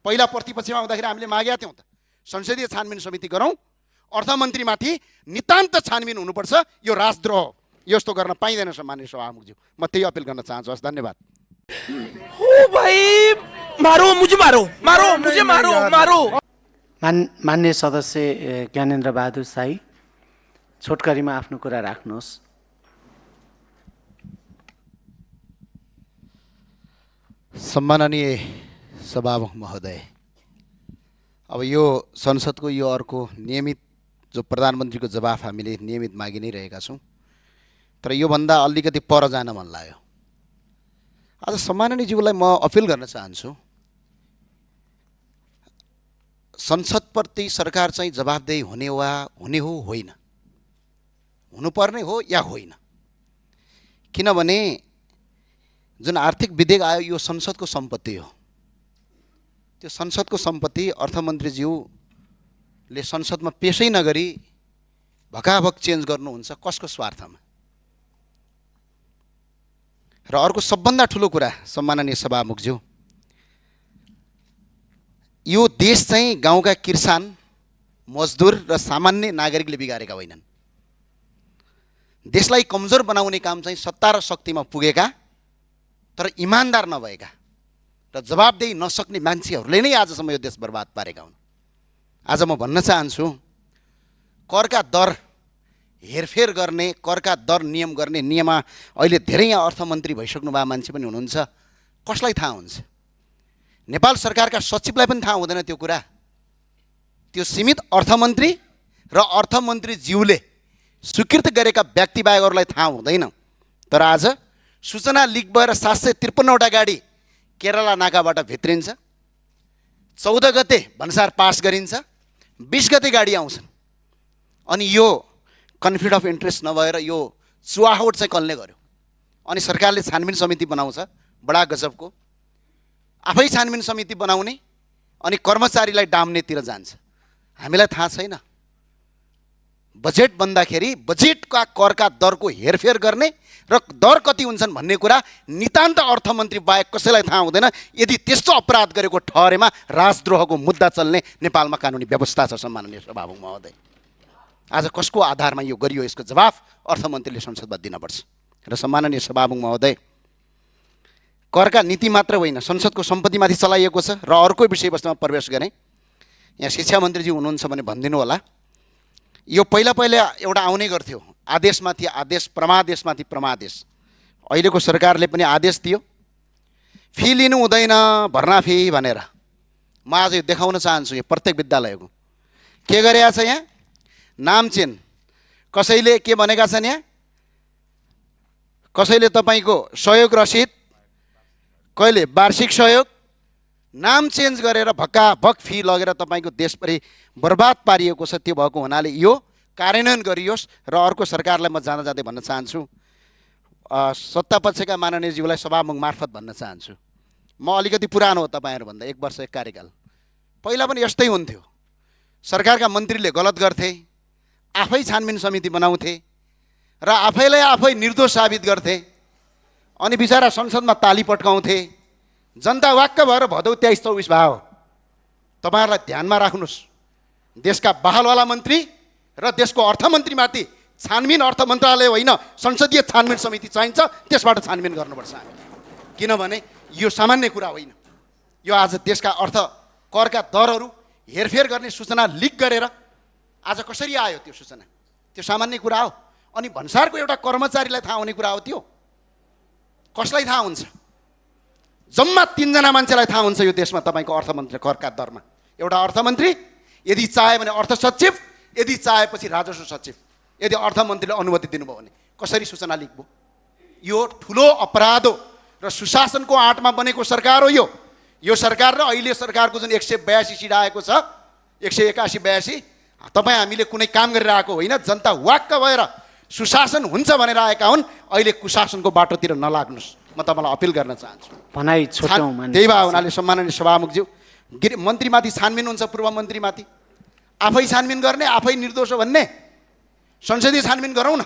पहिला प्रतिपक्षमा हुँदाखेरि हामीले मागेका थियौँ त संसदीय छानबिन समिति गरौँ, अर्थमन्त्रीमाथि नितान्त छानबिन हुनुपर्छ, यो राजद्रोह हो, यस्तो गर्न पाइँदैन सम्माननीय सभामुखज्यू। म त्यही अपिल गर्न चाहन्छु। हस्, धन्यवाद। ओ भाइ मारो मुझे मारो मारो मुझे मारो मारो। मान्य सदस्य ज्ञानेन्द्र बहादुर शाही, छोटकरीमा आफ्नो कुरा राख्नुहोस्। सम्माननीय सभामुख महोदय, अब यो संसदको यो अर्को नियमित जो प्रधानमन्त्रीको जवाफ हामीले नियमित मागि नै रहेका छौँ, तर योभन्दा अलिकति पर जान मन लाग्यो। आज सम्माननीयज्यूलाई म अपिल गर्न चाहन्छु, संसदप्रति सरकार चाहिँ जवाफदेही हुने हो होइन, हुनुपर्ने हो या होइन। किनभने जुन आर्थिक विधेयक आयो यो संसदको सम्पत्ति हो। त्यो संसदको सम्पत्ति अर्थमन्त्रीज्यूले संसदमा पेशै नगरी भकाभक चेन्ज गर्नुहुन्छ, कसको स्वार्थमा? र अर्को सबभन्दा ठुलो कुरा सम्माननीय सभामुखज्यू, यो देश चाहिँ गाउँका किसान, मजदुर र सामान्य नागरिकले बिगारेका होइनन्। देशलाई कमजोर बनाउने काम चाहिँ सत्ता र शक्तिमा पुगेका तर इमान्दार नभएका र जवाबदेही नसक्ने मान्छेहरूले नै आजसम्म यो देश बर्बाद पारेका हुन्। आज म भन्न चाहन्छु, करका दर हेरफेर गर्ने, करका दर नियम गर्ने नियममा अहिले धेरै यहाँ अर्थमन्त्री भइसक्नु भएको मान्छे पनि हुनुहुन्छ, कसलाई थाहा हुन्छ? नेपाल सरकारका सचिवलाई पनि थाहा हुँदैन त्यो कुरा। त्यो सीमित अर्थमन्त्री र अर्थमन्त्रीज्यूले स्वीकृत गरेका व्यक्ति बाहेक अरूलाई थाहा हुँदैन। तर आज सूचना लिक भएर 753वटा गाडी केरला नाकाबाट भित्रिन्छ, 14 गते भन्सार पास गरिन्छ, 20 गते गाडी आउँछन्। अनि यो कन्फ्लिक्ट अफ इन्ट्रेस्ट नभएर यो चुहावट चाहिँ कसले गर्यो? अनि सरकारले छानबिन समिति बनाउँछ, बडा गजबको। आफै छानबिन समिति बनाउने अनि कर्मचारीलाई डाम्नेतिर जान्छ। हामीलाई थाहा छैन बजेट बन्दाखेरि बजेटका करका दरको हेरफेर गर्ने र दर कति हुन्छन् भन्ने कुरा नितान्त अर्थमन्त्री बाहेक कसैलाई थाहा हुँदैन। यदि त्यस्तो अपराध गरेको ठहरेमा राजद्रोहको मुद्दा चल्ने नेपालमा कानुनी व्यवस्था छ। सम्माननीय सभामुख महोदय, आज कसको आधारमा यो गरियो यसको जवाफ अर्थमन्त्रीले संसदमा दिनुपर्छ। र सम्माननीय सभामुख महोदय, करका नीति मात्र होइन, संसदको सम्पत्तिमाथि चलाइएको छ। र अर्को विषयवस्तुमा प्रवेश गरेँ, यहाँ शिक्षा मन्त्रीजी हुनुहुन्छ भने भनिदिनु होला। यो पहिला एउटा आउने गर्थ्यो, आदेशमाथि आदेश, परमादेशमाथि परमादेश। अहिलेको सरकारले पनि आदेश दियो, फी लिनु हुँदैन भर्ना फी भनेर। म आज यो देखाउन चाहन्छु, यो प्रत्येक विद्यालयको के गरेको छ। यहाँ नाम चेन कसैले के भनेका छन्, यहाँ कसैले तपाईँको सहयोग रसिद, कहिले वार्षिक सहयोग, नाम चेन्ज गरेर भक्काभक फी लगेर तपाईँको देशभरि बर्बाद पारिएको छ। त्यो भएको हुनाले यो कार्यान्वयन गरियोस्। र अर्को सरकारलाई म जाँदै भन्न चाहन्छु, सत्तापक्षका माननीयज्यूलाई सभामुख मार्फत भन्न चाहन्छु, म अलिकति पुरानो हो तपाईँहरूभन्दा, 1 वर्ष 1 कार्यकाल। पहिला पनि यस्तै हुन्थ्यो, सरकारका मन्त्रीले गलत गर्थे, आफै छानबिन समिति बनाउँथे र आफैलाई आफै निर्दोष साबित गर्थे। अनि बिचरा संसदमा ताली पट्काउँथे। जनता वाक्क भएर भदौ 23-24 भयो। तपाईँहरूलाई ध्यानमा राख्नुहोस्, देशका बहालवाला मन्त्री र देशको अर्थमन्त्रीमाथि छानबिन अर्थ मन्त्रालय होइन, संसदीय छानबिन समिति चाहिन्छ। त्यसबाट छानबिन गर्नुपर्छ हामी, किनभने यो सामान्य कुरा होइन। यो आज देशका अर्थ करका दरहरू हेरफेर गर्ने सूचना लिक गरेर आज कसरी आयो त्यो सूचना? त्यो सामान्य कुरा हो। अनि भन्सारको एउटा कर्मचारीलाई थाहा हुने कुरा हो त्यो? कसलाई थाहा हुन्छ? जम्मा 3 जना मान्छेलाई थाहा हुन्छ यो देशमा तपाईँको अर्थमन्त्री करका दरमा। एउटा अर्थमन्त्री, यदि चाहे भने अर्थ सचिव, यदि चाहेपछि राजस्व सचिव। यदि अर्थमन्त्रीले अनुमति दिनुभयो भने कसरी सूचना लिक भयो? यो ठुलो अपराध हो र सुशासनको आँटमा बनेको सरकार हो यो सरकार। र अहिले सरकारको जुन 182 सिट आएको छ, 181-82, तपाईँ हामीले कुनै काम गरिरहेको होइन। जनता वाक्क भएर सुशासन हुन्छ भनेर आएका हुन्। अहिले कुशासनको बाटोतिर नलाग्नुहोस्, म तपाईँलाई अपिल गर्न चाहन्छु। भनाइ छोटौँ। त्यही भए हुनाले सम्माननीय सभामुखज्यू, मन्त्रीमाथि छानबिन हुन्छ, पूर्व मन्त्रीमाथि आफै छानबिन गर्ने, आफै निर्दोष हो भन्ने, संसदीय छानबिन गरौँ न।